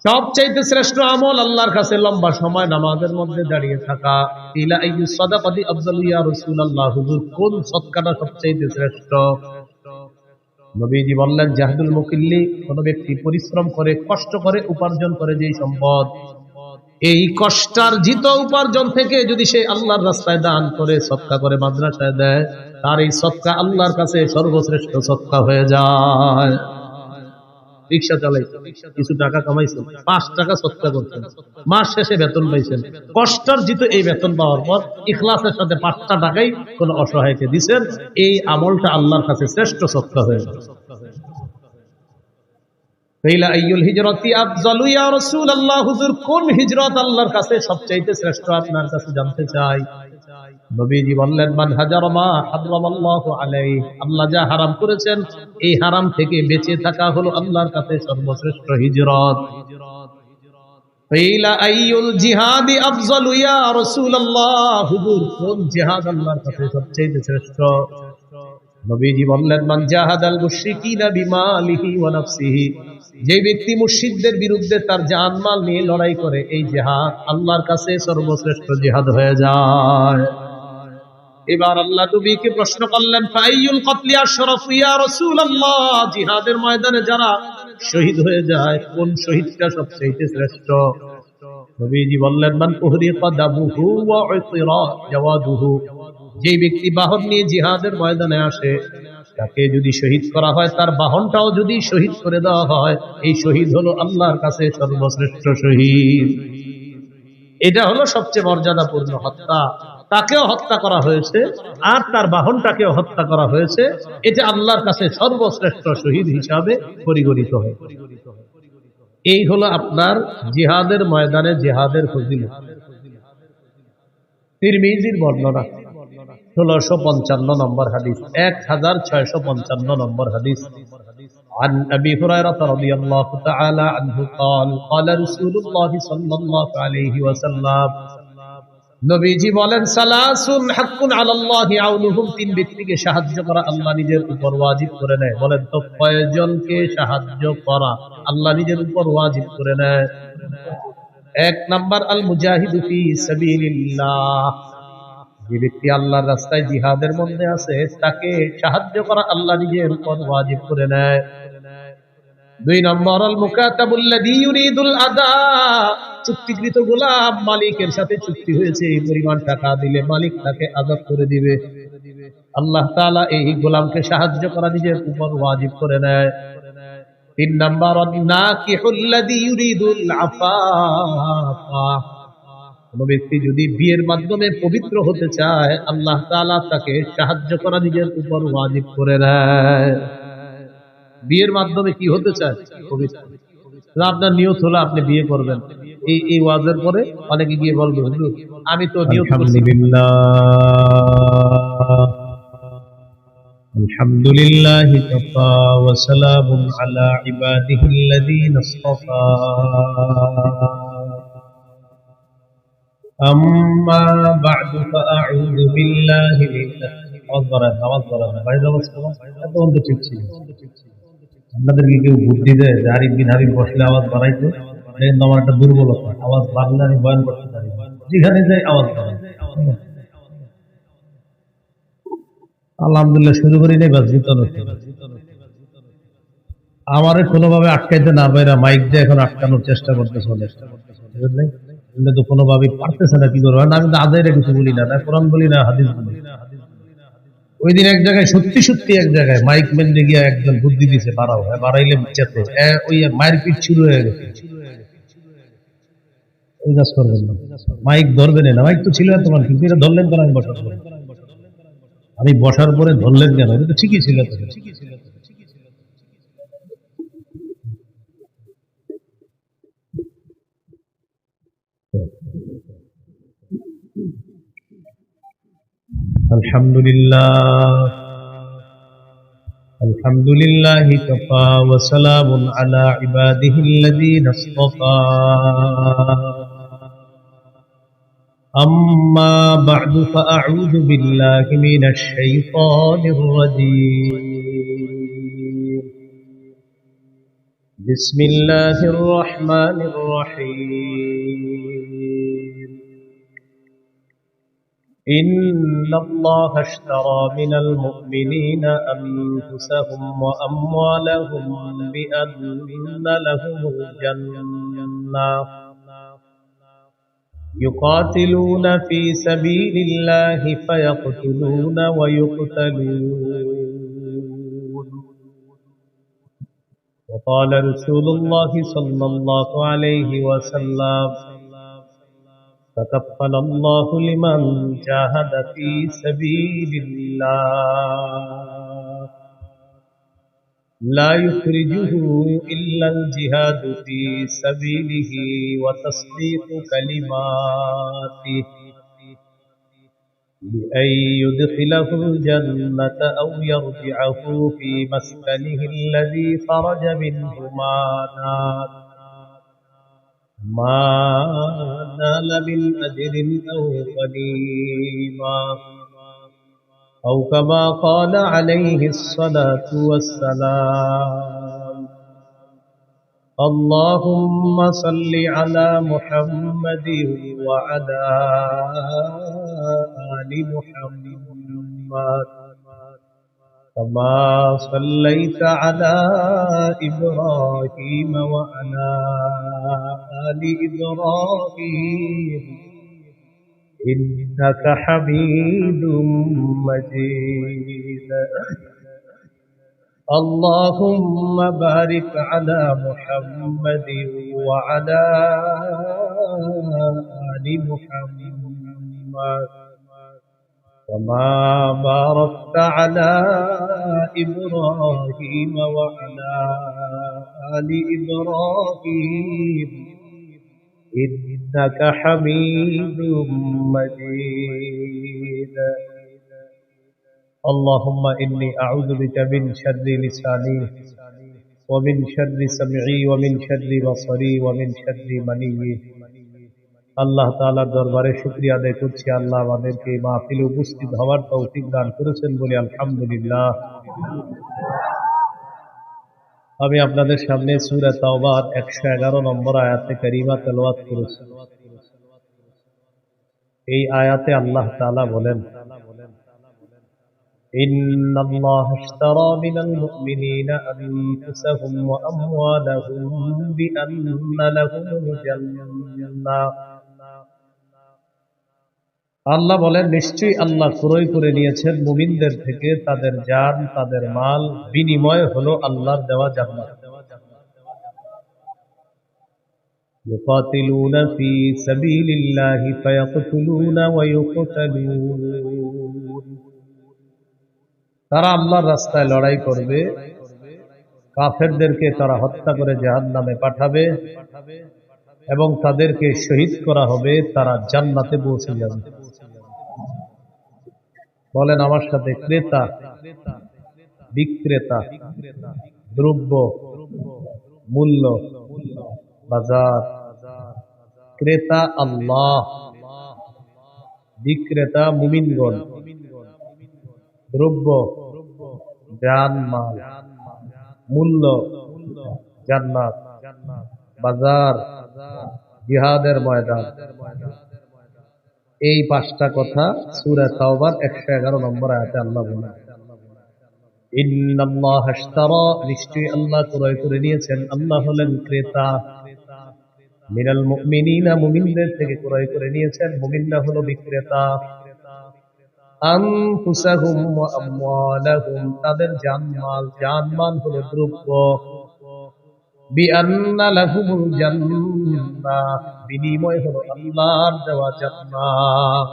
সবচাইতে শ্রেষ্ঠ আমল আল্লাহর কাছে লম্বা সময় নামাজের মধ্যে দাঁড়িয়ে থাকা। ইলা আইয়ুস সাদাকাতি আফযালু ইয়া রাসূলুল্লাহ, হুজুর কোন সদকাটা সবচাইতে শ্রেষ্ঠ? নবীজি বললেন, জাহদুল মুকিল্লি, কোন ব্যক্তি পরিশ্রম করে কষ্ট করে উপার্জন করে যেই সম্পদ, এই কষ্টার্জিত উপার্জন থেকে যদি সে আল্লাহর রাস্তায় দান করে, সদকা করে, মাদ্রাসায় দেয়, তার এই সদকা আল্লাহর কাছে সর্বশ্রেষ্ঠ সদকা হয়ে যায়। রিক্সা চালাইছেন, কিছু টাকা কামাইছেন, 5 টাকা সদকা করছেন, মাস শেষে বেতন পাইছেন, কষ্টার্জিত এই বেতন পাওয়ার পর ইখলাসের সাথে 5টা টাকাই কোন অসহায়কে দিচ্ছেন, এই আমলটা আল্লাহর কাছে শ্রেষ্ঠ সদকা হয়ে যায়। হুজুর কোন হিজরত আল্লাহর কাছে সবচাইতে শ্রেষ্ঠ, আপনার কাছে জানতে চাই। নবীজি বললেন, মান হাজারা মা হারামাল্লাহু আলাইহি, আল্লাহ যা হারাম করেছেন এই হারাম থেকে বেঁচে থাকা হলো আল্লাহর কাছে সর্বশ্রেষ্ঠ হিজরত। কিলা আইয়ুল জিহাদি আফযালু ইয়া রাসূলুল্লাহ, হুজুর কোন জিহাদ আল্লাহর কাছে সবচেয়ে শ্রেষ্ঠ? নবীজি বললেন, মান জাহাদাল মুশরিকিনা বিমালিহি ওয়া নাফসিহি, যে ব্যক্তি মুশরিকদের বিরুদ্ধে তার জান-মাল নিয়ে লড়াই করে, এই জিহাদ আল্লাহর কাছে সর্বশ্রেষ্ঠ জিহাদ হয়ে যায়। এবার আল্লাহ নবীকে প্রশ্ন করলেন, ফাইয়ুল কতলি আশরাফু ইয়া রাসূলুল্লাহ, জিহাদের ময়দানে যারা শহীদ হয়ে যায় কোন শহীদটা সবচেয়ে শ্রেষ্ঠ? নবীজি বললেন, মান উহরিকা দামুহু ওয়া উসিরা জাওয়াদুহু, যে ব্যক্তি বাহন নিয়ে জিহাদের ময়দানে আসে, তাকে যদি শহীদ করা হয়, তার বাহনটাও যদি শহীদ করে দেওয়া হয়, এই শহীদ হলো আল্লাহর কাছে সর্বশ্রেষ্ঠ শহীদ। এটা হলো সবচেয়ে মর্যাদাপূর্ণ হত্যা। তাকেও হত্যা করা হয়েছে আর তার বাহনটাকেও হত্যা করা হয়েছে, এটা আল্লাহর কাছে সর্বশ্রেষ্ঠ শহীদ হিসাবে পরিগণিত হয়। এই হলো আপনার জিহাদের ময়দানে জিহাদের ফজিলত। তিরমিজির বর্ণনা 1655 নম্বর হাদিস, 1655 নম্বর হাদিস। عن أبي هريرة رضي الله تعالى عنه قال قال رسول الله صلى الله عليه وسلم, নবীজি বলেন, সালাসুন হাক্কুন আলাল্লাহি আউনুহুম, 3 ব্যক্তিকে সাহায্য করা আল্লাহ নিজের উপর ওয়াজিব করে নেয়। বলেন তো কয়জনকে সাহায্য করা আল্লাহ নিজের উপর ওয়াজিব করে নেয়? 1 নাম্বার, আল মুজাহিদু ফি সাবিলিল্লাহ, যে ব্যক্তি আল্লাহর রাস্তায় জিহাদের মধ্যে আছে তাকে সাহায্য করা আল্লাহ নিজের উপর ওয়াজিব করে নেয়। 2 নম্বর, আল মুকাতাবুল্লাযী ইউরিদুল আদা, চুক্তিকৃত গোলাম, মালিকের সাথে চুক্তি হয়েছে এই পরিমাণ টাকা দিলে মালিক তাকে আজাদ করে দিবে, আল্লাহ তাআলা এই গোলামকে সাহায্য করা নিজের উপর ওয়াজিব করে নেয়। 3 নম্বর, নাকিহুল্লাযী ইউরিদুল আফাফা, কোন ব্যক্তি যদি বিয়ের মাধ্যমে পবিত্র হতে চায়, আল্লাহ তাআলা তাকে সাহায্য করা নিজের উপর ওয়াজিব করে নেয়। বিয়ের মাধ্যমে কি হতে চায়? পবিত্র। আপনার নিয়ত হলো আপনি বিয়ে করবেন, এই ওয়াজের পরে অনেকে গিয়ে বলবে, হুজুর আমি তো নিয়ত করছি। আলহামদুলিল্লাহ কাফা ওয়া সালামুন আলা ইবাদিহিল্লাযীনা ইসতাফা, আম্মা বা'দু ফাআউযু বিল্লাহি আপনাদেরকে কেউ বুদ্ধি দেয় যে আরিফ বিন হাবিব বসলে আওয়াজ বাড়াইতে? আমার একটা দুর্বলতা, আওয়াজ বাড়লে আমি বয়ান করতে পারি, যেখানে যাই আওয়াজ বাড়াই। আলহামদুলিল্লাহ শুরু করি নাই, বাস জিতন আমারে কোনোভাবে আটকাইতে না পারে, মাইক দিয়ে এখন আটকানোর চেষ্টা করতে চলে, বুঝলেন? তো কোনোভাবে পারতেছে না, কি করবো? আমি তো আদায় কিছু বলি না, কোরআন বলি না, হাদিস বলি। ওই দিন এক জায়গায় সত্যি সত্যি এক জায়গায় মাইক মেন্দে গিয়ে একজন বুদ্ধি দিছে, বাড়াও, বাড়াইলে চেতে, ওই মায়ের পিঠ শুরু হয়ে গেছে। ওই কাজ করবেন না, মাইক ধরবেন না। মাইক তো ছিল তোমার, কিন্তু এটা ধরলেন কেন? আমি বসার পরে ধরলেন কেন? এটা তো ঠিকই ছিল। আলহামদুলিল্লাহ কাফা ওয়া সালামুন আলা ইবাদিহিল্লাযীনা ইসতাফা, আম্মা বা'দু ফাআউযু বিল্লাহি মিনাশ শাইতানির রাজীম, بسم الله الرحمن الرحيم إن الله اشترى من المؤمنين أنفسهم وأموالهم بأن لهم الجنة يقاتلون في سبيل الله فيقتلون ويقتلون وقال رسول الله صلى الله عليه وسلم تكفل الله لمن جاهد في سبيل الله لا يخرجه إلا الجهاد في سبيله وتصديق كلماته لأن يدخله الجنة أو يرجعه في مسكنه الذي خرج منه ما نال من أجر أو غنيمة أو كما قال عليه الصلاة والسلام اللهم صل على محمد وعلى آل محمد كما صليت على إبراهيم وعلى آل إبراهيم إنك حميد مجيد اللهم بارك على محمد وعلى آل محمد كما باركت على إبراهيم وعلى آل إبراهيم إنك حميد مجيد اللهم إني أعوذ بك من شر لساني ومن شر سمعي ومن شر بصري ومن شر مني আল্লাহ তাআলার দরবারে শুকরিয়া আদায় করছি আল্লাহ আমাদেরকে এই মাহফিলে উপস্থিত হওয়ার তৌফিক দান করেছেন বলে আলহামদুলিল্লাহ। আমি আপনাদের সামনে সূরা তাওবার 111 নম্বর আয়াতে কারিমা তেলাওয়াত করেছি। এই আয়াতে আল্লাহ তাআলা বলেন ইন্নাল্লাহা আশতারা মিনাল মুমিনিনা আনফুসাহুম ওয়া আমওয়ালাহুম বিআন্না লাহুমুল জান্নাহ। আল্লাহ বলেন নিশ্চয়ই আল্লাহ ক্রয় করে নিয়েছেন মুমিনদের থেকে তাদের জান তাদের মাল, বিনিময় হলো আল্লাহর দেওয়া জান্নাত। ইউকাতিলুনা ফি সাবিলিল্লাহি ফায়াকতুলুনা ওয়া ইউকতালুন। তারা আল্লাহর রাস্তায় লড়াই করবে, কাফেরদেরকে তারা হত্যা করে জাহান্নামে পাঠাবে এবং তাদেরকে শহীদ করা হবে, তারা জান্নাতে পৌঁছে যাবে। বলেন আমার সাথে, ক্রেতা বিক্রেতা, দ্রব্য মূল্য বাজার। ক্রেতা আল্লাহ, বিক্রেতা মুমিনগণ, দ্রব্য জান মাল, মূল্য জান্নাত, বাজার জিহাদের ময়দান। এই পাঁচটা কথা সূরা তাওবার 111 নম্বর আয়াতে আল্লাহ বলেন ইন্নাল্লাহা আশতারা, নিশ্চয়ই আল্লাহ ক্রয় করে নিয়েছেন, আল্লাহ হলেন ক্রেতা, মিনাল মুমিনিনা, মুমিনদের থেকে ক্রয় করে নিয়েছেন, মুমিনরা হলো বিক্রেতা, আনফুসাহুম ওয়া আমওয়ালাহুম, তাদের জানমাল, জানমাল হলো দ্রব্য, বিআন্না লাহুমুল জান্নাহ, বিনিময় হলো আল্লাহর দেওয়া জান্নাত।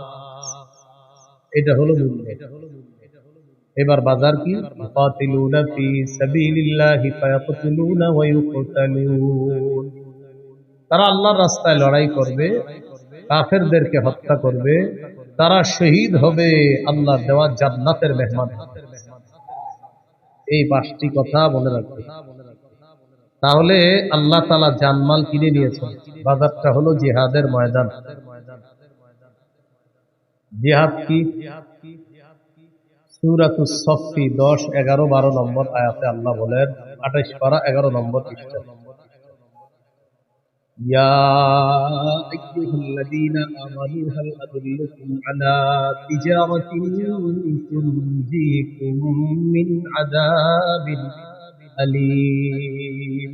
এটা হলো মূল্য। এবার বাজার কি? ইউকাতিলুনা ফি সাবিলিল্লাহি ফায়াকতুলুনা ওয়া ইউকতালুন। তারা আল্লাহর রাস্তায় লড়াই করবে, কাফেরদেরকে হত্যা করবে, তারা শহীদ হবে, আল্লাহর দেওয়া জান্নাতের মেহমান। এই পাঁচটি কথা মনে রাখবে। তাহলে আল্লাহ তাআলা জানমাল কিনে নিয়েছেন। বাজারটা হলো জিহাদের ময়দান। জিহাদ কি? সূরাতুস সফফি 10, 11, 12 নম্বর আয়াতে আল্লাহ বলেন, 28 পারা 11 নম্বর পৃষ্ঠা, يا أيها الذين آمنوا هل أدلكم على تجارة تنجيكم من عذاب أليم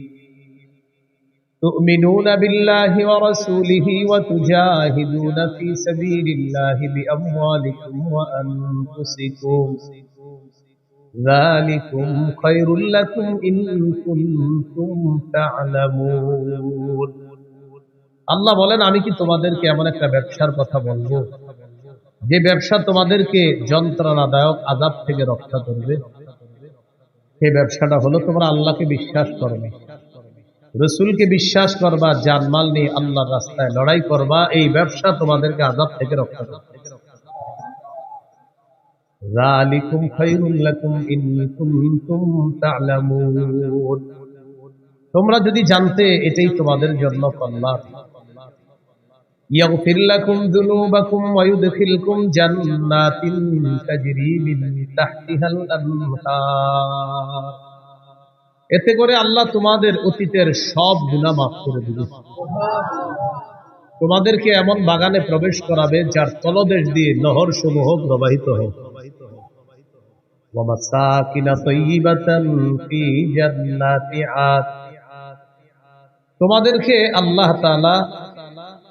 تؤمنون بالله ورسوله وتجاهدون في سبيل الله بأموالكم وأنفسكم ذلكم خير لكم إن كنتم تعلمون আল্লাহ বলেন আমি কি তোমাদেরকে এমন একটা ব্যবসার কথা বলবো যে ব্যবসা তোমাদেরকে যন্ত্রণাদায়ক আযাব থেকে রক্ষা করবে। সেই ব্যবসাটা হলো তোমরা আল্লাহকে বিশ্বাস করবে, রাসূলকে বিশ্বাস করবা, জানমাল নিয়ে আল্লাহর রাস্তায় লড়াই করবা। এই ব্যবসা তোমাদেরকে আযাব থেকে রক্ষা করবে। যালিকুম খায়রুল লাকুম ইন কুনতুম তা'লামুন, তোমরা যদি জানতে এটাই তোমাদের জন্য কল্যাণ। ইয়াগফির লাকুম যুনুবাকুম ওয়া ইউদখিলকুম জান্নাতিন তাজরি মিন তাহতিহাল আনহার, এতে করে আল্লাহ তোমাদের অতীতের সব গুনাহ মাফ করে দিবে। তোমাদেরকে এমন বাগানে প্রবেশ করাবে যার তলদেশ দিয়ে নহর সমূহ প্রবাহিত হয়। ওয়া মাসাকিনা তাইয়িবাতান ফি জান্নাতি আদ, তোমাদেরকে আল্লাহ তাআলা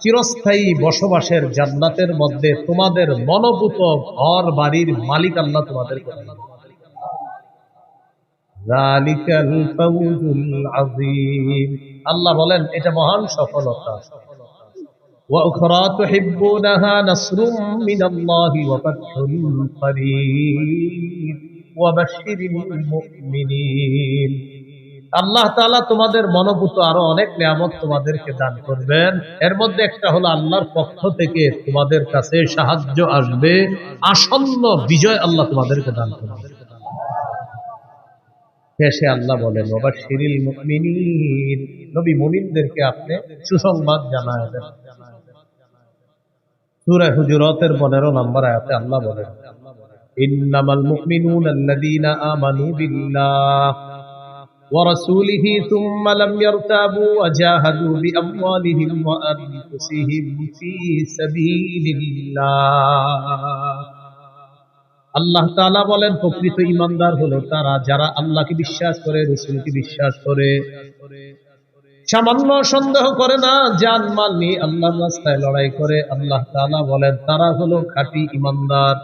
চিরস্থায়ী বসবাসের জান্নাতের মধ্যে তোমাদের মনোভূত ঘর বাড়ির মালিক আল্লাহ তোমাদেরকে দিবেন। যালিকাল ফাওজুল আযীম, আল্লাহ বলেন এটা মহান সফলতা। ওয়া উখরা তুহিব্বুনাহা নাসরুম মিনাল্লাহি ওয়া ফাতহুন করিব ওয়া বাশশিরিল মুমিনিন, আল্লাহ তাআলা তোমাদের মনোভূত আরো অনেক নিয়ামত তোমাদেরকে দান করবেন। এর মধ্যে একটা হলো আল্লাহর পক্ষ থেকে তোমাদের কাছে সাহায্য আসবে, আসন্ন বিজয় আল্লাহ তোমাদেরকে দান করবেন। শেষে আল্লাহ বলেন ওয়া বাশশিরিল মুমিনিন, নবী মুমিনদেরকে আপনি সুসংবাদ জানায় দেন। সূরা হুজুরাতের 15 নম্বর আয়াতে আল্লাহ বলেন ইন্নামাল মুমিনুনা আল্লাযীনা আমানু বিল্লাহ ওয়া রাসূলিহি সুম্মা লাম ইয়ারতাবু ওয়া জাহাদু বিআমওয়ালিহিম ওয়া আনফুসিহিম ফি সাবিলিল্লাহ। আল্লাহ তাআলা বলেন প্রকৃত ঈমানদার হলো তারা যারা আল্লাহকে বিশ্বাস করে, রাসূলকে বিশ্বাস করে, সামান্য সন্দেহ করে না, জান মাল নিয়ে আল্লাহর রাস্তায় লড়াই করে। আল্লাহ তাআলা বলেন তারা হলো খাঁটি ঈমানদার।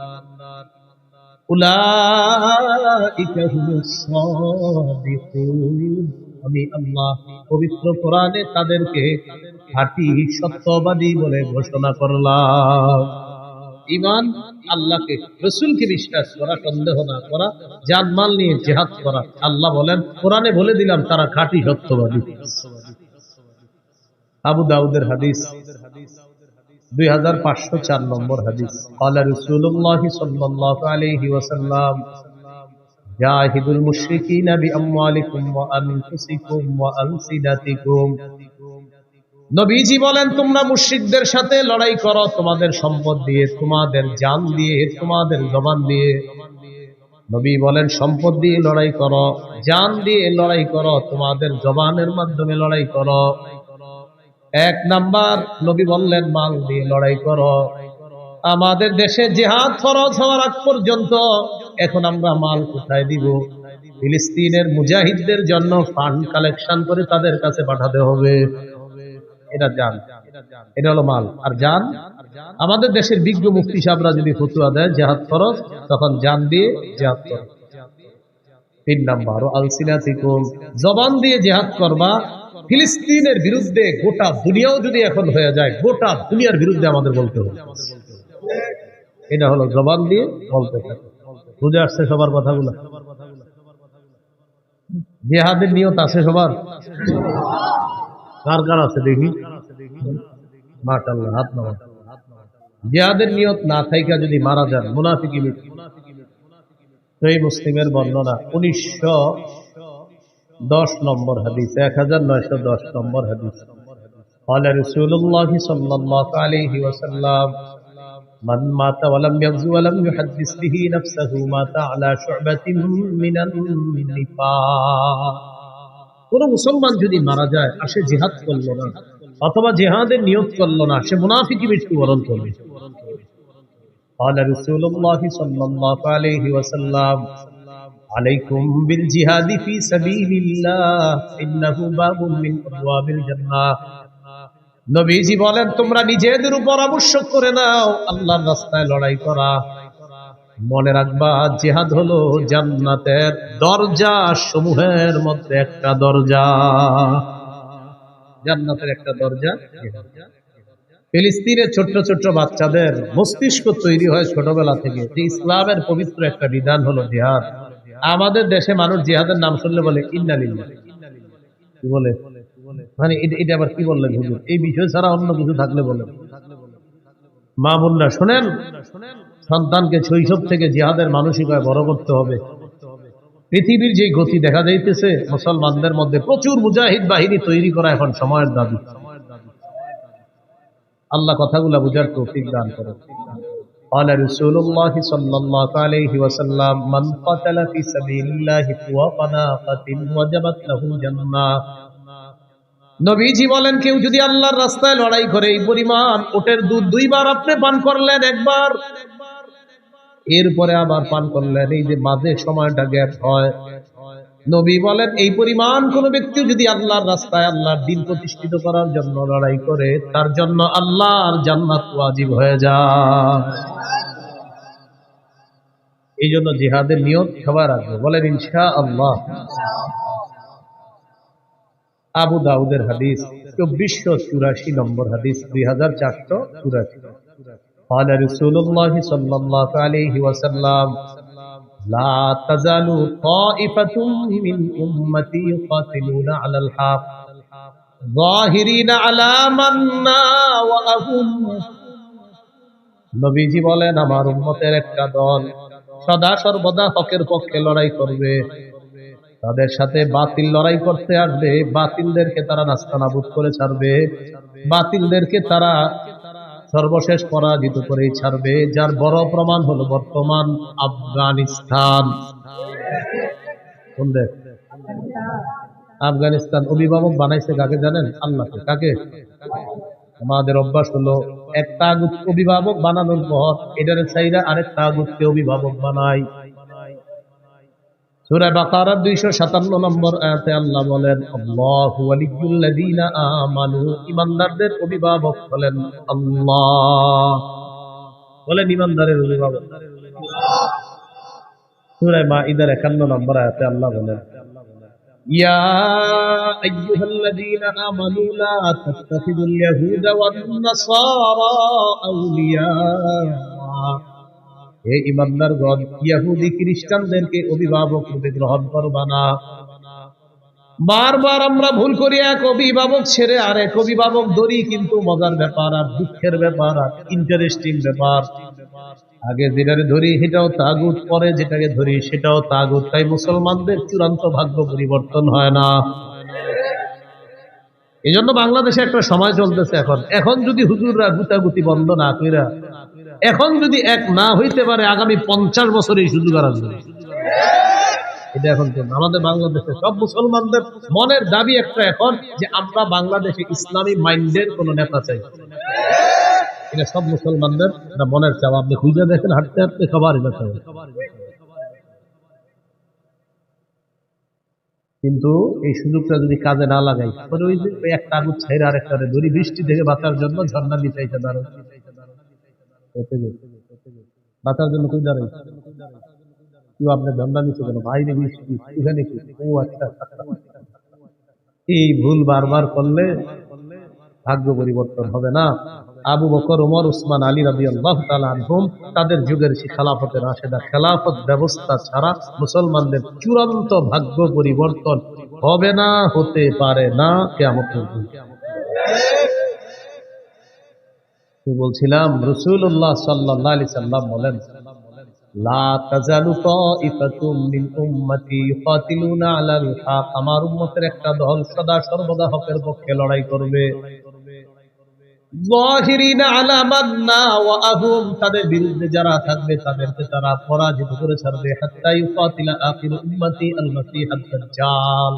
উলাইকা হুমুস সাদিকুন, আমি আল্লাহ পবিত্র কোরআনে তাদেরকে খাঁটি সত্যবাদী বলে ঘোষণা করলাম। ঈমান আল্লাহকে রাসূলকে বিশ্বাস করা, সন্দেহ না করা, জান মাল নিয়ে জিহাদ করা। আল্লাহ বলেন কোরআনে বলে দিলাম তারা খাঁটি সত্যবাদী। আবু দাউদের হাদিস 2504 নম্বর হাদিস, ক্বালা রাসূলুল্লাহ সাল্লাল্লাহু আলাইহি ওয়াসাল্লাম জাহিদুল মুশরিকিনা বিআমওয়ালিকুম ওয়া আনফুসিকুম ওয়া আলসিনাতিকুম, নবীজি বলেন তোমরা মুশরিকদের সাথে লড়াই করো তোমাদের সম্পদ দিয়ে, তোমাদের জান দিয়ে, তোমাদের জবান দিয়ে। নবী বলেন সম্পদ দিয়ে লড়াই করো, জান দিয়ে লড়াই করো, তোমাদের জবানের মাধ্যমে লড়াই করো। এক নাম্বার নবী বললেন মাল দিয়ে লড়াই করো। আমাদের দেশে জিহাদ ফরজ হওয়ার আগ পর্যন্ত এখন আমরা মাল কোথায় দিব? ফিলিস্তিনের মুজাহিদদের জন্য ফান্ড কালেকশন করে তাদের কাছে পাঠাতে হবে। এটা জান, এটা হলো মাল। আর জান আমাদের দেশের বিজ্ঞ মুফতি সাহেবরা যদি ফতোয়া দেয় জিহাদ ফরজ, তখন জান দিয়ে জিহাদ করো। 3 নাম্বার আলসিনাতিকুম, জবান দিয়ে জিহাদ করবা। ফিলিস্তিনের বিরুদ্ধে গোটা দুনিয়াও যদি এখন হয়ে যায়, গোটা দুনিয়ার বিরুদ্ধে আমাদের বলতে হবে। এটা হলো জবান দিয়ে বলতে থাকে। বুঝে আসছে সবার কথাগুলো? জিহাদের নিয়ত আছে সবার? কার কার আছে দেখি? মাশাআল্লাহ, হাত নামান। জিহাদের নিয়ত না থাইকা যদি মারা যান মুনাফিকি মৃত্যু। সহিহ মুসলিমের বর্ণনা 1910 নম্বর হাদিস, 1910 নম্বর হাদিস, قال رسول الله صلى الله عليه وسلم من مات ولم يغزو ولم يحدث به نفسه مات على شعبة من النفاق। কোন মুসলমান যদি মারা যায়, আসে জিহাদ করলো না, অথবা জিহাদের নিয়ত করলো না, সে মুনাফিকি মৃত্যুবরণ করবে। قال رسول الله صلى الله عليه وسلم عليكم بالجهاد في سبيل الله إنه باب من أبواب الجنة। নবীজি বলেন, তোমরা নিজেদের উপর আবশ্যক করে নাও আল্লাহর রাস্তায় লড়াই করা। মনে রাখবা, জিহাদ হলো জান্নাতের দরজা সমূহের মধ্যে একটা দরজা, জান্নাতের একটা দরজা। ফিলিস্তিনের ছোট্ট ছোট্ট বাচ্চাদের মস্তিষ্ক তৈরি হয় ছোটবেলা থেকে যে ইসলামের পবিত্র একটা বিধান হলো জিহাদ। আমাদের দেশে মানুষ জিহাদের নাম শুনলে বলে ইন্না লিল্লাহ, কি বলে, মানে এটা আবার কি বললেন হুজুর, এই বিষয় ছাড়া অন্য কিছু থাকলে বলে। মা বোনরা শোনেন, সন্তানকে শৈশব থেকে জিহাদের মানসিকতায় বড় করতে হবে। পৃথিবীর যে গতি দেখা যাইতেছে, মুসলমানদের মধ্যে প্রচুর মুজাহিদ বাহিনী তৈরি করা এখন সময়ের দাবি। আল্লাহ কথাগুলা বুঝার তৌফিক দান করেন। قال رسول الله صلى الله عليه وسلم من قتل في سبيل الله فوق ناقة وجبت له الجنة। নবীজি বলেন, কেউ যদি আল্লাহর রাস্তায় লড়াই করে এই পরিমাণ ওটের দুধ 2 বার আপনি পান করলেন, একবার এরপরে আবার পান করলেন, এই যে মাঝে সময়টা গ্যাপ হয়, নবী বলেন এই পরিমাণ কোন ব্যক্তি যদি আল্লাহর রাস্তায় আল্লাহর দ্বীন প্রতিষ্ঠিত করার জন্য লড়াই করে, তার জন্য আল্লাহর জান্নাত ওয়াজিব হয়ে যায়। এই জন্য জিহাদের নিয়ত সবার রাখবে, বলেন ইনশাআল্লাহ। আবু দাউদের হাদিস 2484 নম্বর হাদিস, 2484। قال رسول الله صلى الله عليه وسلم لا تزال طائفة من أمتي يقاتلون على الحق ظاهرين على من ناوأهم। নবীজি বলেন, আমার উম্মতের একটা দল সদা সর্বদা হকের পক্ষে লড়াই করবে, তাদের সাথে বাতিল লড়াই করতে আসবে, বাতিলদেরকে তারা নাস্তানাবুদ করে ছাড়বে, বাতিলদেরকে তারা সর্বশেষ পরাজিত করেই ছাড়বে। যার বড় প্রমাণ হলো বর্তমান আফগানিস্তান। কোন দেশ? আফগানিস্তান। অভিভাবক বানাইছে কাকে জানেন? আল্লাহকে। কাকে? আমাদের অভ্যাস হলো এক তাগুত অভিভাবক বানানোর পর এটার চাইরা আরেক তাগুতকে অভিভাবক বানাই। সূরা বাকারার 257 নম্বর আয়াতে আল্লাহ বলেন, আল্লাহু ওয়ালিয়্যুল লাযীনা আমানু, ঈমানদারদের অভিভাবক হলেন আল্লাহ। বলেন ঈমানদারের অভিভাবক আল্লাহ। সূরা মাঈদার 51 নম্বর আয়াতে আল্লাহ বলেন, ইয়া আইয়ুহাল্লাযীনা আমানু লা তাত্তাখিযুল ইয়াহুদা ওয়ান নাসারা আউলিয়া। হে ঈমানদারগণ, ইহুদি খ্রিস্টানদেরকে অভিভাবক রূপে গ্রহণ করবা না। বারবার আমরা ভুল করি, এক অভিভাবক ছেড়ে আরেক অভিভাবক ধরি, কিন্তু মজার ব্যাপার আর দুঃখের ব্যাপার আর ইন্টারেস্টিং ব্যাপার, আগে যেটাকে ধরি সেটাও তাগুত, পরে যেটাকে ধরি সেটাও তাগুত। তাই মুসলমানদের চূড়ান্ত ভাগ্য পরিবর্তন হয় না। এই জন্য বাংলাদেশে একটা সময় চলতেছে এখন যদি হুজুররা গুতাগুতি বন্ধ না কইরা, এখন যদি এক না হইতে পারে, আগামী 50 বছর এই সুযোগ আর আসবে। এটা এখন আমাদের বাংলাদেশে সব মুসলমানদের মনের দাবি একটা এখন, যে আমরা বাংলাদেশে ইসলামী মাইন্ডের কোন নেতা চাই। এটা সব মুসলমানদের মনের চাওয়া। আপনি খুঁজে দেখেন, হাঁটতে হাঁটতে সবারই দেখা হয়। কিন্তু এই সুযোগটা যদি কাজে না লাগাই, ওই যে এক কাগজ ছেড়ে আরেকটা ধরি, বৃষ্টি থেকে বাঁচার জন্য ঝর্ণা নিচাইতে দাঁড়ো, বাঁচার জন্য কই দাঁড়াই, কেউ আপনার ঝর্ণা নিচে কেন ভাই বৃষ্টি এখানে কি? ও আচ্ছা, এই ভুল বারবার করলে ভাগ্য পরিবর্তন হবে না। আবু বকর, ওমর, উসমান, আলী রাদিয়াল্লাহু তাআলা আনহুম, তাদের যুগের সেই খেলাফতের রাশেদা, খেলাফত ব্যবস্থা ছাড়া মুসলমানদের চূড়ান্ত ভাগ্য পরিবর্তন হবে না, হতে পারে না কিয়ামত পর্যন্ত। বলছিলাম, রাসূলুল্লাহ সাল্লাল্লাহু আলাইহি সাল্লাম বলেন, লা তাজালু তাইফাতুম মিন উম্মতি ইউকাতিলুনা আলাল হক। আমার উম্মতের একটা দল সদা সর্বদা হকের পক্ষে লড়াই করবে। যাহিরিনা আলা মান নাওয়াহুম, তাদের বিরুদ্ধে যারা থাকবে তাদেরকে তারা পরাজিত করে ছাড়বে। হাত্তা ইউকাতিলা আখির উম্মতি আল মাসিহ আদ-দাজ্জাল,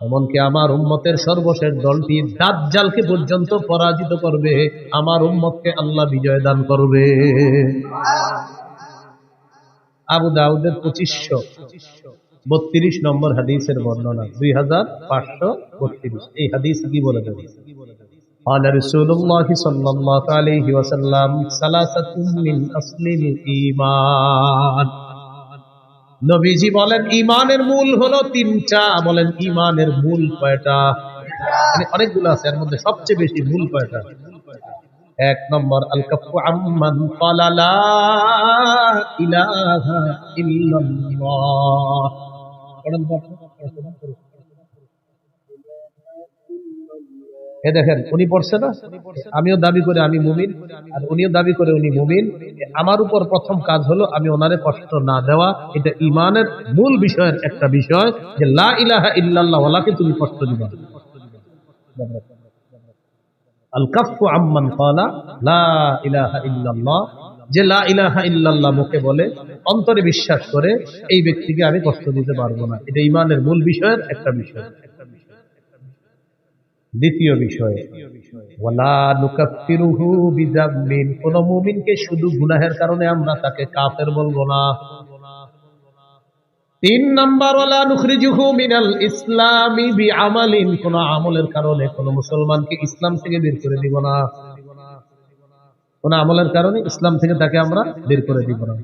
এমনকি আমার উম্মতের সর্বশেষ দলটি দাজ্জালকে পর্যন্ত পরাজিত করবে, আমার উম্মতকে আল্লাহ বিজয় দান করবে। আবু দাউদের 2532 নম্বর হাদিসের বর্ণনা, 2532। এই হাদিস কি বলে দেবে? قال رسول الله صلى الله عليه وسلم ثلاثة من أصل الإيمان। নবীজি বলেন ঈমানের মূল হলো তিনটা। বলেন ঈমানের মূল কয়টা? অনেকগুলো আছে, এর মধ্যে সবচেয়ে বেশি মূল কয়টা? এক নম্বর আল কাফু আম্মান ক্বালা লা ইলাহা ইল্লাল্লাহ। এ দেখেন, উনি পড়ছে না, আমিও দাবি করে আমি মুমিন, আর উনিও দাবি করে উনি মুমিন। আমার উপর প্রথম কাজ হলো আমি ওনারে কষ্ট না দেওয়া। এটা ঈমানের মূল বিষয়ের একটা বিষয়, যে লা ইলাহা ইল্লাল্লাহ ওয়ালাকে তুমি কষ্ট দিবা। আল কাফু আম্মান ক্বালা লা ইলাহা ইল্লাল্লাহ, যে লা ইলাহা ইল্লাল্লাহ মুখে বলে, অন্তরে বিশ্বাস করে, এই ব্যক্তিকে আমি কষ্ট দিতে পারবো না। এটা ঈমানের মূল বিষয়ের একটা বিষয়। দ্বিতীয় বিষয়, ওয়ালা নুকাফিরুহু বিযাম্বিন, কোন মুমিনকে শুধু গুনাহের কারণে আমরা তাকে কাফের বলবো না। তিন নাম্বার, ওয়ালা নুখরিজুহু মিনাল ইসলামি বিআমালিন, কোন আমলের কারণে কোন মুসলমানকে ইসলাম থেকে বের করে দিব না। কোন আমলের কারণে ইসলাম থেকে তাকে আমরা বের করে দিব না।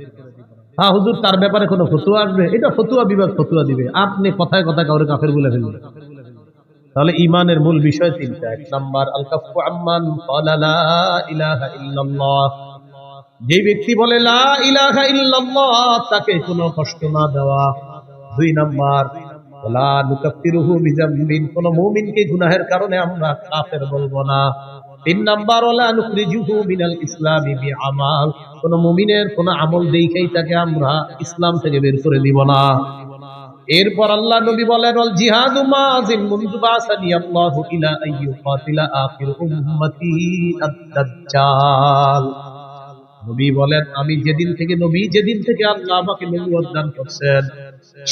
হ্যাঁ হুজুর, তার ব্যাপারে কোনো ফতোয়া আসবে, এটা ফতোয়া বিভাগ ফতোয়া দিবে, আপনি কথায় কথায় কাউরে কাফের বলে ফেলবেন। তাহলে ঈমানের মূল বিষয় তিনটা। এক নাম্বার আল কাফু আম্মান ক্বালা লা ইলাহা ইল্লাল্লাহ, যে ব্যক্তি বলে লা ইলাহা ইল্লাল্লাহ তাকে কোনো কষ্ট না দেওয়া। দুই নাম্বার ওয়ালা নুকাফিরুহু বিযাম্বিন, কোন মুমিনকে গুনাহের কারণে আমরা কাফের বলবো না। তিন নাম্বার ওয়ালা নুখরিজুহু মিনাল ইসলামি বিআমাল, কোন মুমিনের কোন আমল দেখাই তাকে আমরা ইসলাম থেকে বের করে দিব না। এরপর আল্লাহ নবী বলেন ওয়াল জিহাদু মাযিন মুনযু বাসানি আল্লাহু ইলা আইয়ুকাতিলা আখির উম্মতি আদ-দাজ্জাল। নবী বলেন, আমি যেদিন থেকে আল্লাহ আমাকে নবুয়ত দান করছেন,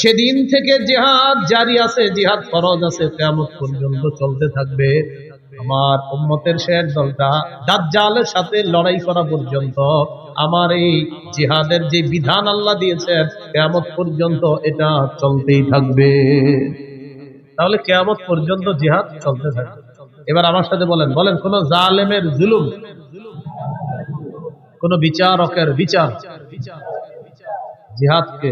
সেদিন থেকে জিহাদ জারি আছে, জিহাদ ফরজ আছে, কিয়ামত পর্যন্ত চলতে থাকবে। আমার উম্মতের শেষ দলটা দাজ্জালের সাথে লড়াই করা পর্যন্ত আমার এই জিহাদের যে বিধান আল্লাহ দিয়েছেন, কিয়ামত পর্যন্ত এটা চলতেই থাকবে। তাহলে কিয়ামত পর্যন্ত জিহাদ চলতে থাকবে। এবার আমার সাথে বলেন কোন জালেমের জুলুম, কোন বিচারকের বিচার জিহাদকে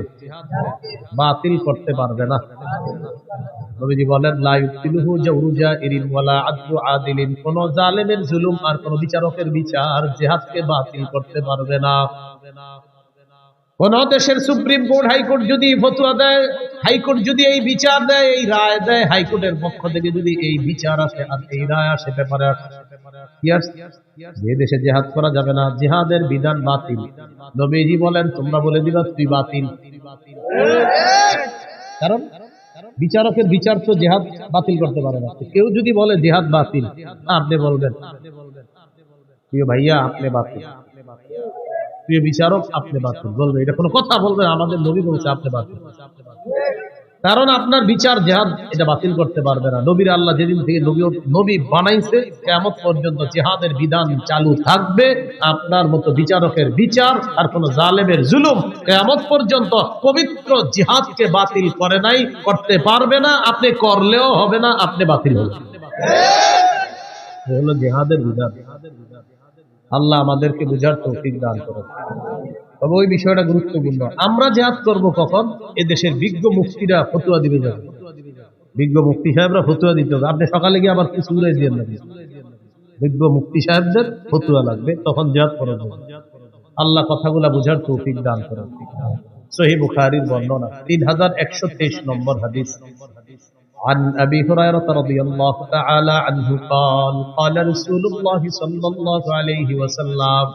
বাতিল করতে পারবে না। নবীজি বলেন লা ইউতিলুহু জাওরু জাইরিন ওয়ালা আদলু আদিলিন, কোন জালেমের জুলুম আর কোন বিচারকের বিচার জিহাদকে বাতিল করতে পারবে না। কোন দেশের সুপ্রিম কোর্ট, হাইকোর্ট যদি ফতোয়া দেয়, হাইকোর্ট যদি এই বিচার দেয়, এই রায় দেয়, হাইকোর্টের পক্ষ থেকে যদি এই বিচার আসে আর এই রায় আসে, ব্যাপারে যে দেশে জিহাদ করা যাবে না, জিহাদের বিধান বাতিল। নবীজি বলেন তোমরা বলে দিবা তুই বাতিল। কারণ বিচারকের বিচার তো জিহাদ বাতিল করতে পারে না। কেউ যদি বলে জিহাদ বাতিল, আপনি বলবেন প্রিয় ভাইয়া আপনি বাতিল, প্রিয় বিচারক আপনি বাতিল, বলবে এটা কোনো কথা? বলবে আমাদের নবী বলছে আপনি বাতিল। কারণ আপনার বিচার জিহাদ এটা বাতিল করতে পারবে না। নবীর আল্লাহ যেদিন থেকে নবী বানাইছে, কিয়ামত পর্যন্ত জিহাদের বিধান চালু থাকবে। আপনার মতো বিচারকের বিচার আর কোন জালেমের জুলুম কিয়ামত পর্যন্ত পবিত্র জিহাদকে বাতিল করে নাই, করতে পারবে না। আপনি করলেও হবে না, আপনি বাতিল হবেন। হলো জিহাদের বিধান। আল্লাহ আমাদেরকে বুঝার তৌফিক দান করুন। তবে ওই বিষয়টা গুরুত্বপূর্ণ। আমরা জিহাদ করব কখন? এদেশের বিজ্ঞ মুফতিরা ফতোয়া দিবে যাবে, বিজ্ঞ মুফতি সাহেবরা ফতোয়া দিতে হবে। আপনি সকালে গিয়ে আবার কিছু উড়ে দিয়ে নেবেন, বিজ্ঞ মুফতি সাহেবদের ফতোয়া লাগবে, তখন জিহাদ করা যাবে। আল্লাহ কথাগুলা বুঝার তৌফিক দান করুন। সহিহ বুখারীর বর্ণনা 3123 নম্বর হাদিস। عن أبي هريرة رضي الله تعالى عنه قال قال رسول الله صلى الله عليه وسلم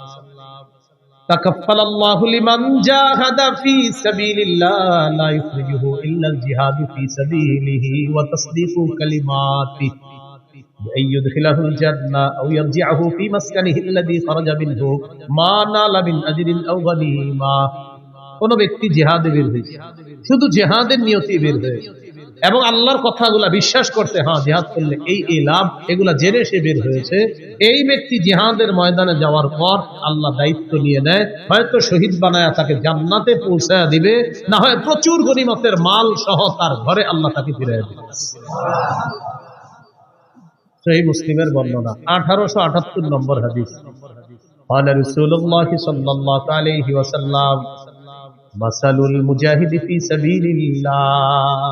تكفل الله لمن جاهد في سبيل الله لا يخرجه إلا الجهاد في سبيله وتصديق كلماته بأن يدخله الجنة أو يرجعه في مسكنه الذي خرج منه ما نال من أجر أو غنيمة। কোন ব্যক্তি জিহাদে বের হয়েছে, শুধু জিহাদের নিয়তে বের হয়েছে, এবং আল্লাহর কথাগুলা বিশ্বাস করছে, হ্যাঁ জিহাদ করলে এই লাভ, এগুলা জেনে সে বের হয়েছে, এই ব্যক্তি জিহাদের ময়দানে যাওয়ার পর আল্লাহ দায়িত্ব নিয়ে নেয়, হয়তো শহীদ বানায় তাকে জান্নাতে পৌঁছায় দিবে, না হয় প্রচুর গনিমতের মাল সহ তার ঘরে আল্লাহ তাকে ফিরিয়ে দিবে। সহিহ মুসলিমের বর্ণনা 1878 নম্বর হাদিস। قال رسول الله صلى الله عليه وسلم مثل المجاهد في سبيل الله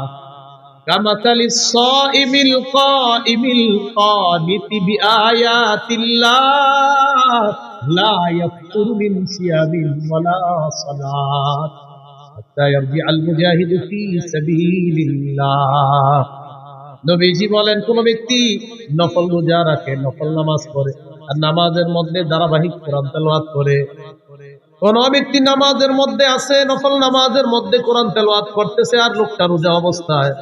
كمثل الصائم القائم القانت بآيات الله لا يفطر من صيام ولا صلاة حتى يرجع المجاهد في سبيل الله। নবীজি বলেন, কোন ব্যক্তি নফল রোজা রাখে, নফল নামাজ পড়ে, আর নামাজের মধ্যে ধারাবাহিক কোরআন তেলাওয়াত করে, কোন ব্যক্তি নামাজের মধ্যে আছে, নফল নামাজের মধ্যে কোরআন তেলাওয়াত করতেছে, আর লোকটা রোজা অবস্থায়,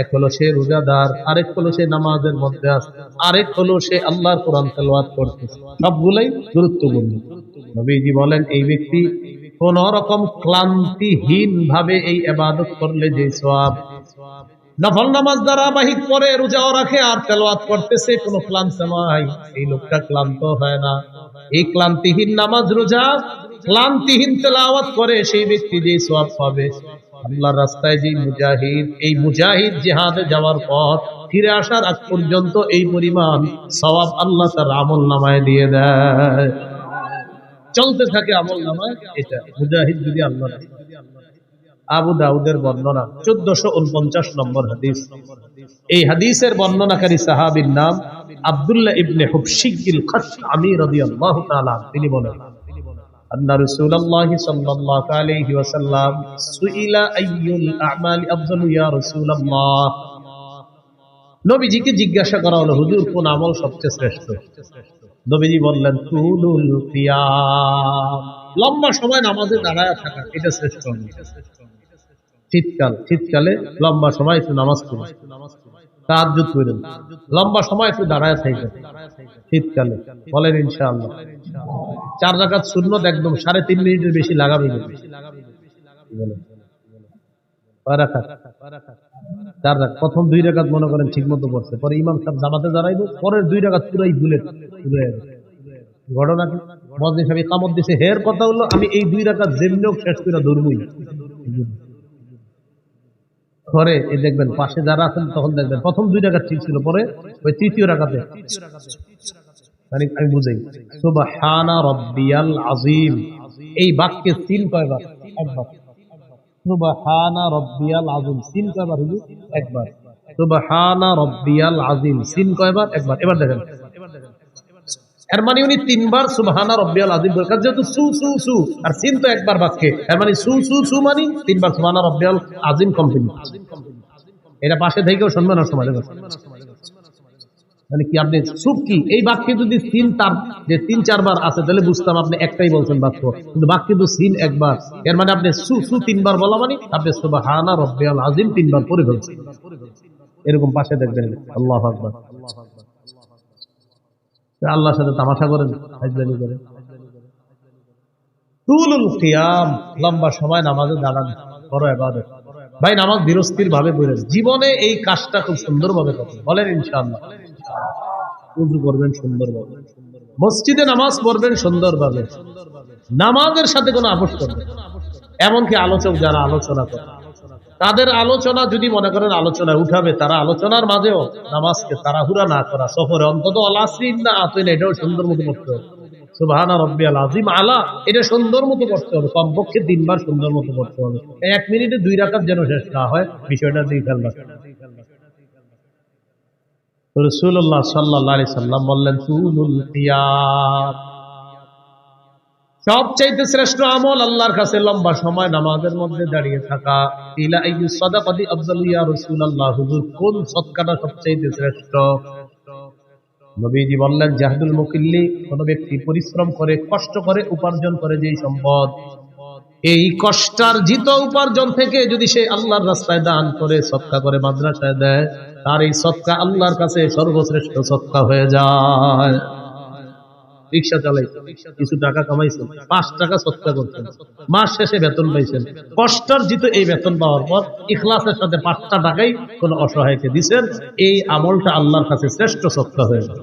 এক হলো সে রোজাদার, আরেক হলো সে নামাজের মধ্যে আছে, আরেক হলো সে আল্লাহর কোরআন তেলাওয়াত করতেছে, সবগুলাই গুরুত্বপূর্ণ। নবীজি বলেন, এই ব্যক্তি কোন রকম ক্লান্তিহীন ভাবে এই ইবাদত করলে যে সওয়াব, নফল নামাজ ধারাবাহিক পরে রোজাও রাখে আর তেলাওয়াত করতেছে, কোনো ক্লান্তি নাই, এই লোকটা ক্লান্ত হয় না। এই ক্লান্তিহীন নামাজ রোজা, ক্লান্তিহীন তেলাওয়াত করে সেই ব্যক্তি যে সওয়াব পাবে, আল্লাহর রাস্তায় যে মুজাহিদ, এই মুজাহিদ জিহাদে যাওয়ার পর ফিরে আসার আগ পর্যন্ত এই পরিমাণ সওয়াব আল্লাহ তার আমল নামায় দিয়ে দেয়, চলতে থাকে আমল নামায়। এটা মুজাহিদ যদি আল্লাহ। আবু দাউদের বর্ণনা 1449 নম্বর হাদিস। এই হাদিসের বর্ণনাকারী সাহাবীর নাম আব্দুল্লাহ ইবনে হুবশিল খাশআমি রাদিয়াল্লাহু তাআলা। তিনি বলেন, আন্না রাসূলুল্লাহ সাল্লাল্লাহু আলাইহি ওয়াসাল্লাম সুইলা আইয়ুল আমালি আফদালু ইয়া রাসূলুল্লাহ। নবীজিকে জিজ্ঞাসা করা হলো, হুজুর কোন আমল সবচেয়ে শ্রেষ্ঠ? নবীজি বললেন, তুলুল কিয়াম, লম্বা সময় নামাজে দাঁড়ায় থাকা, এটা শ্রেষ্ঠ। শীতকালে লম্বা সময় একটু নামাজ পড়ুন, তাহাজ্জুদ করেন, লম্বা সময় একটু দাঁড়ায় থাকবেন শীতকালে, বলেন ইনশাআল্লাহ। 4 রাকাত সুন্নত একদম 3.5 মিনিটের বেশি লাগাবে না। 4 রাকাত, প্রথম 2 রাকাত মনে করেন ঠিক মতো পড়ছে, পরে ইমাম সাহেব জামাতে দাঁড়াইবো, পরের 2 রাকাত পুরাই বুলেট ঘটনা কি মজলিস সাহেব কামত দিছে, হের কথা হলো আমি এই 2 রাকাত যেমনি হোক শেষ করে ধরবই। পরে এই দেখবেন পাশে যারা আছেন তখন দেখবেন প্রথম 2 রাকাত ঠিক ছিল, পরে ওই তৃতীয় রাকাতে মানে আমি বুঝাই, সুবহানা রাব্বিয়াল আযীম, এই বাক্যে সিন কয়বার? একবার। সুবহানা রাব্বিয়াল আযীম, সিন কয়বার? হুজুর একবার। সুবহানা রাব্বিয়াল আযীম, সিন কয়বার? একবার। এবার দেখেন, এর মানে উনি 3 বার সুবহানা রাব্বিয়াল আযীম বলেন, যেহেতু সু সু সু আর সিন তো একবার বাক্যে, এর মানে সু সু সু মানে 3 বার সুবহানা রাব্বিয়াল আযীম কমপ্লিট। এটা পাশে থেকেও শুনবেন না সময় দেবেন, মানে কি আপনি সুপ কি এই বাক্যে যদি সিন তার যে 3-4 বার আছে তাহলে বুঝতাম আপনি একটাই বলছেন বাক্য, কিন্তু বাক্যে তো সিন একবার, এর মানে আপনি সু সু 3 বার বলা মানে আপনি সুবহানা রাব্বিয়াল আযীম 3 বার পড়ে ফেলছেন। এরকম পাশে দেখবেন, আল্লাহু আকবার। আল্লাহর সাথে তামাশা করেন, হাজলামি করেন। তুলুল কিয়াম, লম্বা সময় নামাজে দাঁড়ান, বড় ইবাদত। ভাই নামাজ বিরস্তির ভাবে পড়েন, জীবনে এই কাজটা খুব সুন্দরভাবে করবেন, বলেন ইনশাআল্লাহ। ওযু করবেন সুন্দরভাবে, মসজিদে নামাজ পড়বেন সুন্দরভাবে, নামাজের সাথে কোনো আপোষ করবেন। এমনকি আলোচক যারা আলোচনা করে তাদের আলোচনা যদি মনে করেন আলোচনায় উঠাবে, তারা আলোচনার মাঝেও নামাজকে তাড়াহুড়া না করা, সফরে অন্তত আলাসরিন না আতুন, এটাও সুন্দর মতো পড়তে হবে। সুবহানা রাব্বিয়াল আযীম আলা, এটা সুন্দর মতো পড়তে হবে, কমপক্ষে 3 বার সুন্দর মতো পড়তে হবে। 1 মিনিটে 2 রাকাত যেন শেষ না হয়, বিষয়টা দিয়ে খেয়াল রাখবেন। রাসূলুল্লাহ সাল্লাল্লাহু আলাইহি সাল্লাম বললেন, তুলুল কিয়াম, সবচাইতে শ্রেষ্ঠ আমল আল্লাহর কাছে লম্বা সময় নামাজের মধ্যে দাঁড়িয়ে থাকা। ইলা আইয়ু সাদাকাতি আফযালু ইয়া রাসূলুল্লাহ, হুজুর কোন সদকাটা সবচাইতে শ্রেষ্ঠ? নবীজি বললেন, জাহদুল মুকিল্লি, কোন ব্যক্তি পরিশ্রম করে, কষ্ট করে উপার্জন করে যেই সম্পদ, এই কষ্টার্জিত উপার্জন থেকে যদি সে আল্লাহর রাস্তায় দান করে, সদকা করে, মাদ্রাসায় দেয়, তার এই সদকা আল্লাহর কাছে সর্বশ্রেষ্ঠ সদকা হয়ে যায়। রিক্সা চালাইছেন, কিছু টাকা কামাইছেন, 5 টাকা সৎকা করছেন, মাস শেষে বেতন পাইছেন, কষ্টার্জিত এই বেতন পাওয়ার পর ইখলাসের সাথে 5টা টাকাই কোন অসহায়কে দিচ্ছেন, এই আমলটা আল্লাহর কাছে শ্রেষ্ঠ সৎকা হয়ে গেল।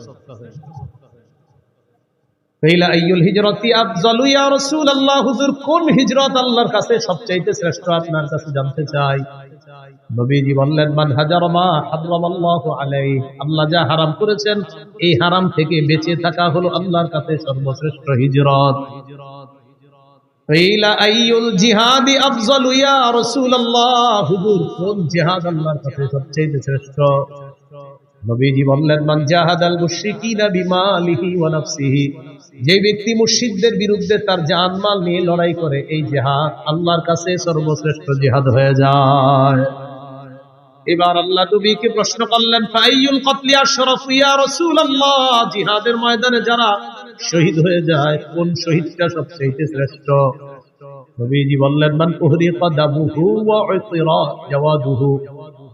হুজুর কোন হিজরত আল্লাহর কাছে সবচাইতে শ্রেষ্ঠ, আপনার কাছে জানতে চাই। নবীজি বললেন, মান হাজারা মা হারামাল্লাহু আলাইহি, আল্লাহ যা হারাম করেছেন এই হারাম থেকে বেঁচে থাকা হলো আল্লাহর কাছে সর্বশ্রেষ্ঠ হিজরত। আইয়ুল জিহাদি আফজালু ইয়া রাসূলুল্লাহ, হুজুর কোন জিহাদ আল্লাহর কাছে সবচেয়ে শ্রেষ্ঠ? নবীজি বললেন, মান জাহাদাল মুশরিকিনা বিমালিহি ওয়া নাফসিহি, যে ব্যক্তি মুশরিকদের বিরুদ্ধে তার জান-মাল নিয়ে লড়াই করে, এই জিহাদ আল্লাহর কাছে সর্বশ্রেষ্ঠ জিহাদ হয়ে যায়। এবার আল্লাহ নবীকে প্রশ্ন করলেন, ফাইয়ুল কতলি আশরাফু ইয়া রাসূলুল্লাহ, জিহাদের ময়দানে যারা শহীদ হয়ে যায় কোন শহীদটা সবচেয়ে শ্রেষ্ঠ? নবীজি বললেন, মান উহরিকা দামুহু ওয়া উতিরা জাওয়াদুহু,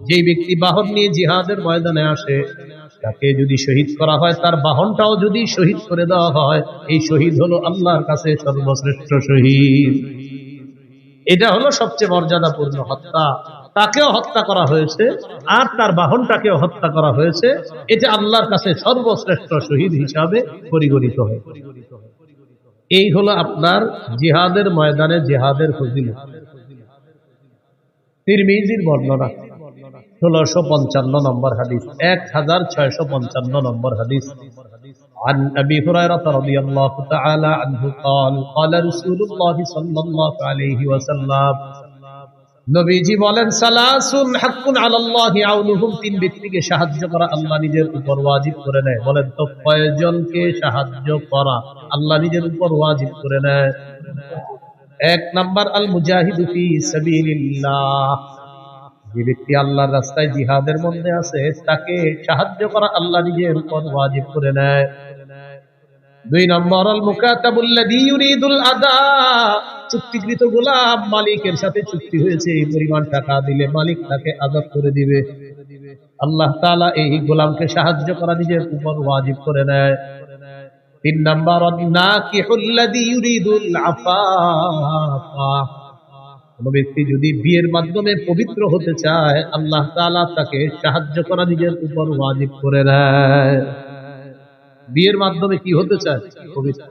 যে ব্যক্তি বাহন নিয়ে জিহাদের ময়দানে আসে তাকে যদি শহীদ করা হয়, তার বাহনটাও যদি শহীদ করে দেওয়া হয়, এই শহীদ হলো আল্লাহর কাছে সর্বশ্রেষ্ঠ শহীদ। এটা হলো সবচেয়ে মর্যাদাপূর্ণ হত্যা। তাকেও হত্যা করা হয়েছে আর তার বাহনটাকেও হত্যা করা হয়েছে, এটা আল্লাহর কাছে সর্বশ্রেষ্ঠ শহীদ হিসাবে পরিগণিত হয়। এই হলো আপনার জিহাদের ময়দানে জিহাদের ফজিলত। তিরমিজির বর্ণনা 1655 নম্বর হাদিস, 1655 নম্বর হাদিস। عن أبي هريرة رضي الله تعالى عنه قال قال رسول الله صلى الله عليه وسلم, নবীজি বলেন, সালাসুন হাক্কুন আলাল্লাহি আউনুহুম, 3 ব্যক্তিকে সাহায্য করা আল্লাহ নিজের উপর ওয়াজিব করে নেয়। বলেন তো কয়জনকে সাহায্য করা আল্লাহ নিজের উপর ওয়াজিব করে নেয়? 1 নাম্বার, আল মুজাহিদু ফি সাবিলিল্লাহ, যে ব্যক্তি আল্লাহর রাস্তায় জিহাদের মধ্যে আছে তাকে সাহায্য করা আল্লাহ নিজের উপর ওয়াজিব করে নেয়। 2 নম্বর, আল মুকাতাবুল্লাযী ইউরিদুল আদা, চুক্তিকৃত গোলাম, মালিকের সাথে চুক্তি হয়েছে এই পরিমাণ টাকা দিলে মালিক তাকে আজাদ করে দিবে, আল্লাহ তাআলা এই গোলামকে সাহায্য করা নিজের উপর ওয়াজিব করে নেয়। 3 নম্বর, নাকিহুল্লাযী ইউরিদুল আফাফা, কোন ব্যক্তি যদি বিয়ের মাধ্যমে পবিত্র হতে চায় আল্লাহ তাআলা তাকে সাহায্য করা নিজের উপর ওয়াজিব করে দেয়। বিয়ের মাধ্যমে কি হতে চায়? পবিত্র।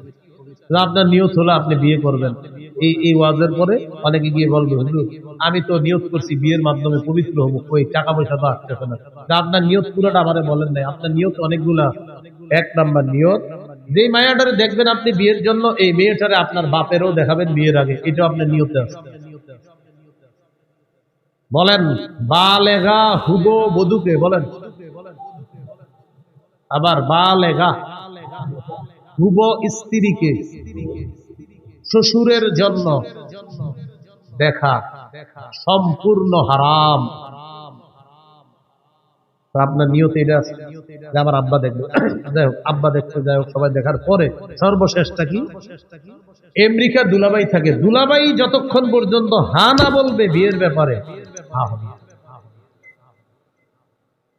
আপনার নিয়ত হলো আপনি বিয়ে করবেন, এই ওয়াজের পরে অনেকে গিয়ে বলবে, হুজুর আমি তো নিয়ত করছি বিয়ের মাধ্যমে পবিত্র হবো, ওই টাকা পয়সা তো আসতেছে না। আপনার নিয়ত পুরোটা আমারে বলেন নাই, আপনার নিয়ত অনেকগুলা। 1 নাম্বার নিয়ত, যে মায়াটারে দেখবেন আপনি বিয়ের জন্য, এই মেয়েটারে আপনার বাপেরও দেখাবেন বিয়ের আগে, এটা আপনার নিয়তে আছে। বলেন বালেগা হুবো বধূকে বলেন, আবার বালেগা হুবো স্ত্রীকে শ্বশুরের জন্য দেখা সম্পূর্ণ হারাম। আপনার নিয়ত এটা আছে যে আমার আব্বা দেখবে, যাই হোক আব্বা দেখছে, যাই হোক সবাই দেখার পরে সর্বশেষটা কি? আমেরিকার দুলাভাই থাকে, দুলাভাই যতক্ষণ পর্যন্ত হা না বলবে বিয়ের ব্যাপারে,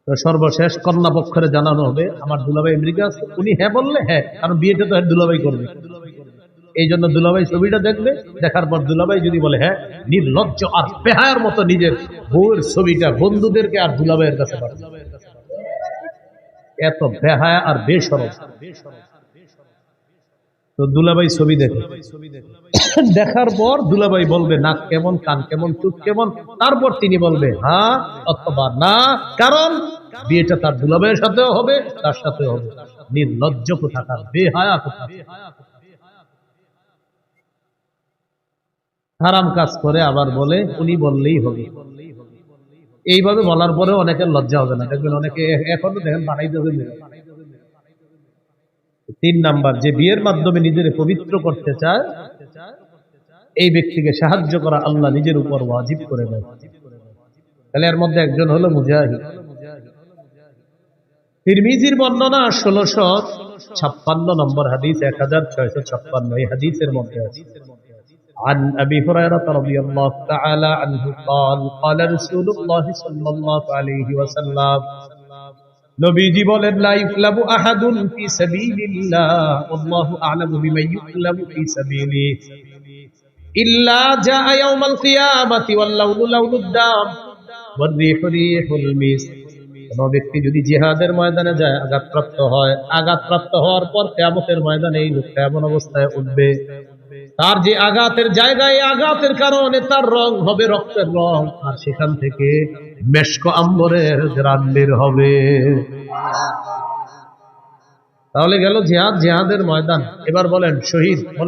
সর্বশেষ কন্যা পক্ষরে জানানো হবে আমার দুলাভাই আমেরিকা আছে, উনি হ্যাঁ বললে হ্যাঁ, কারণ বিয়েটা তো দুলাভাই করবে, এই জন্য দুলাভাই ছবিটা দেখবে, দেখার পর দুলাভাই যদি বলে হ্যাঁ, নির্লজ্জ আর বেহায়ার মতো নিজের বউয়ের ছবিটা বন্ধুদেরকে আর দুলাভাইয়ের কাছে পাঠাবে। এত বেহায়া আর বেশরম। তো দুলাভাই ছবি দেখে, দেখার পর দুলাভাই বলবে নাক কেমন, কান কেমন, চোখ কেমন, তারপর তিনি বলবে হ্যাঁ অথবা না, কারণ বিয়েটা তার দুলাভাইয়ের সাথেও হবে, তার সাথেও হবে। নির্লজ্জ কোথাকার, বেহায়া কোথাকার, হারাম কাজ করে আবার বলে উনি বললেই হবে। এইভাবে বলার পরে অনেকের লজ্জা হবে না, দেখবেন অনেকে এখনো দেখেন বানাইতেছে। 3 নাম্বার, যে বিয়ের মাধ্যমে নিজের পবিত্র করতে চায় এই ব্যক্তিকে সাহায্য করা আল্লাহ নিজের উপর ওয়াজিব করে দেয়। তাহলে এর মধ্যে একজন হলো মুজাহিদ। তিরমিজির বর্ণনা 1656 নম্বর হাদিস, 1656 এই হাদিসের মধ্যে আছে, عن أبي هريرة رضي الله تعالى عنه قال قال رسول الله صلى الله عليه وسلم, নবীজি বলেন লা ইউকলাবু আহাদুন ফি সাবিলিল্লাহ আল্লাহু আ'লামু বিমান ইউকলাবু ফি সাবিলিহি ইল্লা জাআ ইয়াওমাল কিয়ামাতি ওয়াল লাউনু লাউনুদ দাম ওয়ার রিহু রিহুল মিস্ক। কোন ব্যক্তি যদি জিহাদের ময়দানে যায় আঘাতপ্রাপ্ত হয়, আঘাতপ্রাপ্ত হওয়ার পর কিয়ামতের ময়দানে এই লোকটা এমন অবস্থায় উঠবে, তার যে আঘাতের জায়গায় আঘাতের কারণে তার রং হবে রক্তের রং, আর সেখান থেকে মেশক আম্বরের ঘ্রাণ বের হবে। তাহলে গেল জিহাদ, জিহাদের ময়দান। এবার বলেন শহীদ, বলেন